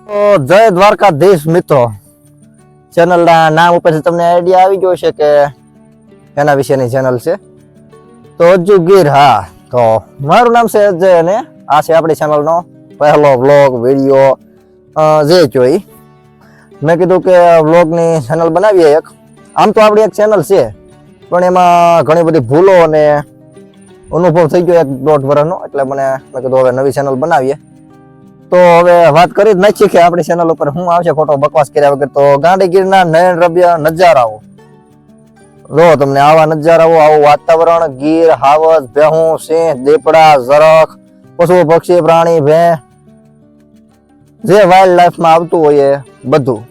તો જય દ્વારકાધીશ મિત્રો, ચેનલના નામ ઉપરથી તમને આઈડિયા આવી ગયો છે કે એના વિશેની ચેનલ છે. તો અજ્જુ ગીર. હા, તો મારું નામ છે અજય અને આ છે આપણી ચેનલનો પહેલો વ્લોગ વિડીયો. જે જોઈ મેં કીધું કે વ્લોગની ચેનલ બનાવીએ એક. આમ તો આપણી એક ચેનલ છે પણ એમાં ઘણી બધી ભૂલો અને અનુભવ થઈ ગયો 1.5 વર્ષનો, એટલે મેં કીધું હવે નવી ચેનલ બનાવીએ. તો હવે વાત કરી જ નાખીએ કે આપણી ચેનલ ઉપર શું આવશે ખોટો બકવાસ કર્યા વગર. તો ગાંધીગીરના નયન રમ્ય નજારાઓ જો તમને આવા નજારાઓ, આવું વાતાવરણ, ગીર, હાવજ, ભેહું, સિંહ, દીપડા, ઝરખ, પશુ પક્ષી, પ્રાણી, ભેં, જે વાઇલ્ડ લાઈફમાં આવતું હોય એ બધું.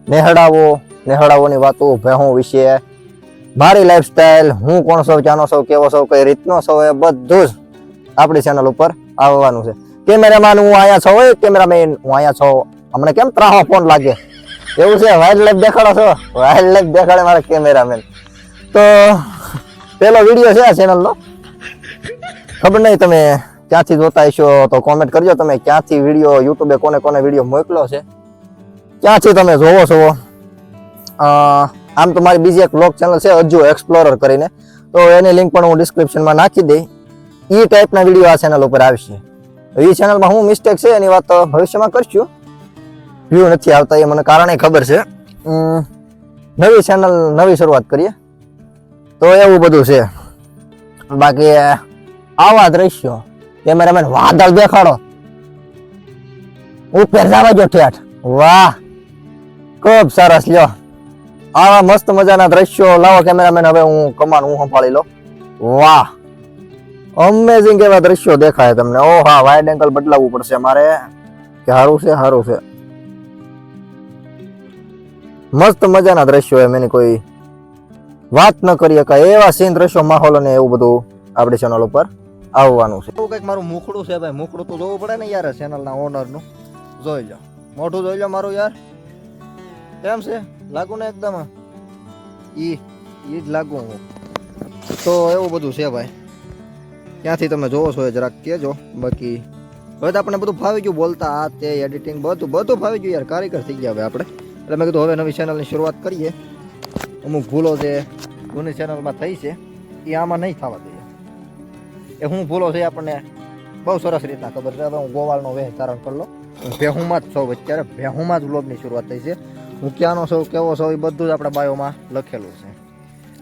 નેહડાઓની વાતો, ભેહું વિશે, મારી લાઈફસ્ટાઈલ, હું કોણ સૌ, ક્યાંનો સૌ, કેવો સૌ, કઈ રીતનો સૌ, એ બધું જ આપણી ચેનલ ઉપર આવવાનું છે. કેમેરામેન હું અહીંયા છું, કેમેરામેન હું અહીંયા છું. હમણાં કેમ ત્રાહો ફોન લાગે એવું છે? વાઇલ્ડ લાઈફ દેખાડો છો? વાઇલ્ડ લાઈફ દેખાડે મારા કેમેરામેન. તો પેલો વિડીયો છે આ ચેનલનો. ખબર નહીં તમે ક્યાંથી જોતા હશો તો કોમેન્ટ કરજો. તમે ક્યાંથી વિડીયો, યુટ્યુબે કોને કોને વિડીયો મોકલો છે, ક્યાંથી તમે જોવો છો. આમ તો મારી બીજી એક વ્લોગ ચેનલ છે અજ્જુ એક્સપ્લોરર કરીને, તો એની લિંક પણ હું ડિસ્ક્રિપ્શનમાં નાખી દઈ. એ ટાઈપના વિડીયો આ ચેનલ ઉપર આવશે. એ ચેનલમાં હું મિસ્ટેક છે એની વાત ભવિષ્યમાં કરશું. વ્યૂ નથી આવતા એ મને કારણે ખબર છે. નવી ચેનલ, નવી શરૂઆત કરીએ તો એવું બધું છે. બાકી આવા દ્રશ્યો, કેમેરામેન વાદળ દેખાડો, ઉપર જવા જો ઠેઠ. વાહ, ખૂબ સરસ. લ્યો આવા મસ્ત મજાના દ્રશ્યો લાવો કેમેરામેન. હવે હું કમાન હું સંભાળી લો. વાહ, અમેઝિંગ એવા દ્રશ્યો દેખાય તમને. ઓ હા, વાઇડ એંગલ બદલાવવું પડશે મારે. કે સારું છે, સારું છે. મસ્ત મજાના દ્રશ્યો, એમ એની કોઈ વાત ન કરીએ કાંઈ. એવા સીન, દ્રશ્યો, માહોલ અને એવું બધું આપણી ચેનલ ઉપર આવવાનું છે. એવું કંઈક મારું મુખડું છે ભાઈ. મુખડું તો જોવું પડે ને યાર ચેનલના ઓનરનું. જોઈ લો, મોઢું જોઈ લો મારું યાર. કેમ છે? લાગુ ને એકદમ ઈ જ લાગુ હું. તો એવું બધું છે ભાઈ. ક્યાંથી તમે જોવો છો એ જરાક કહેજો. બાકી હવે તો આપણે બધું ફાવી ગયું, બોલતા આ તે એડિટિંગ બધું ફાવી ગયું યાર. કારીગર થઈ ગયા હવે આપણે. એટલે મેં કીધું હવે નવી ચેનલની શરૂઆત કરીએ. અમુક ભૂલો જે જૂની ચેનલમાં થઈ છે એ આમાં નહીં થવા દઈએ. એ હું ભૂલો છે આપણને બહુ સરસ રીતના ખબર છે. હવે હું ગોવાળનો વેહ ધારણ કરી લો. હું ભેહુંમાં જ સૌ અત્યારે ભેહુંમાં જ વ્લોગની શરૂઆત થઈ છે. હું ક્યાંનો સૌ, કેવો સૌ, એ બધું જ આપણા બાયોમાં લખેલું છે.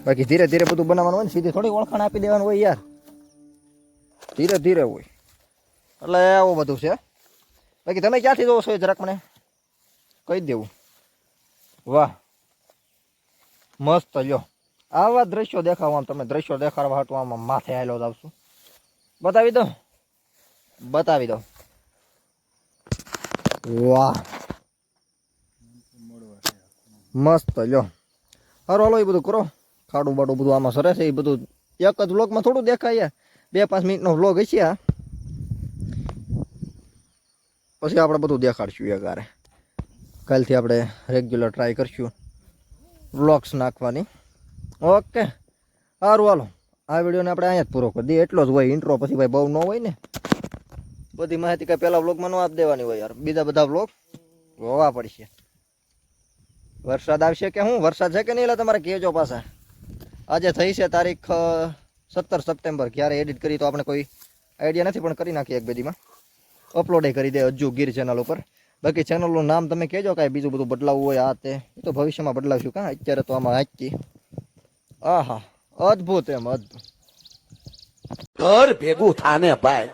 બાકી ધીરે ધીરે બધું બનાવવાનું હોય ને, સીધી થોડી ઓળખાણ આપી દેવાનું હોય યાર. ધીરે ધીરે હોય એટલે એવું બધું છે. બાકી તમે ક્યાંથી જોવો છો એ જરાક મને કહી દેવું. વાહ, મસ્ત. લ્યો આવા દ્રશ્યો દેખાવા, તમે દ્રશ્યો દેખાડવા હાટવામાં માથે આવેલો જ આવશું. બતાવી દો. વાહ, મસ્ત. લ્યો સારું, હાલો એ બધું કરો. ખાડું બાડું બધું આમાં સરસ છે. એ બધું એક જ વ્લોગમાં થોડું દેખાય. 2-5 મિનિટનો વ્લોગ હશે આ. પછી આપણે બધું દેખાડશું યાર. કાલથી આપણે રેગ્યુલર ટ્રાય કરશું વ્લોગ્સ નાખવાની. ઓકે, સારું હાલો. આ વિડીયોને આપણે અહીંયા જ પૂરો કરી દઈએ. એટલો જ હોય ઇન્ટ્રો. પછી ભાઈ બહુ ન હોય ને, બધી માહિતી કાંઈ પહેલા વ્લોગમાં ન આપી દેવાની હોય યાર. બીજા બધા વ્લોગ હોવા પડશે. વરસાદ આવશે કે હું? વરસાદ છે કે નહીં? એટલે તમારે કહેજો પાછા. આજે થઈ છે તારીખ 17 સપ્ટેમ્બર. ક્યારે એડિટ કરી તો આપણે કોઈ આઈડિયા નથી, પણ કરી નાખીએ 1-2 દીમાં. અપલોડ કરી દે અજ્જુ ગીર ચેનલ ઉપર. બાકી ચેનલનું નામ તમે કહેજો કાંઈ બીજું બધું બદલાવવું હોય આ તે, એ તો ભવિષ્યમાં બદલાવશું. કાં અત્યારે તો આમાં હાચી. આહા, અદ્ભુત. એમ અદ્ભુત. ઘર ભેગું થાને ભાઈ.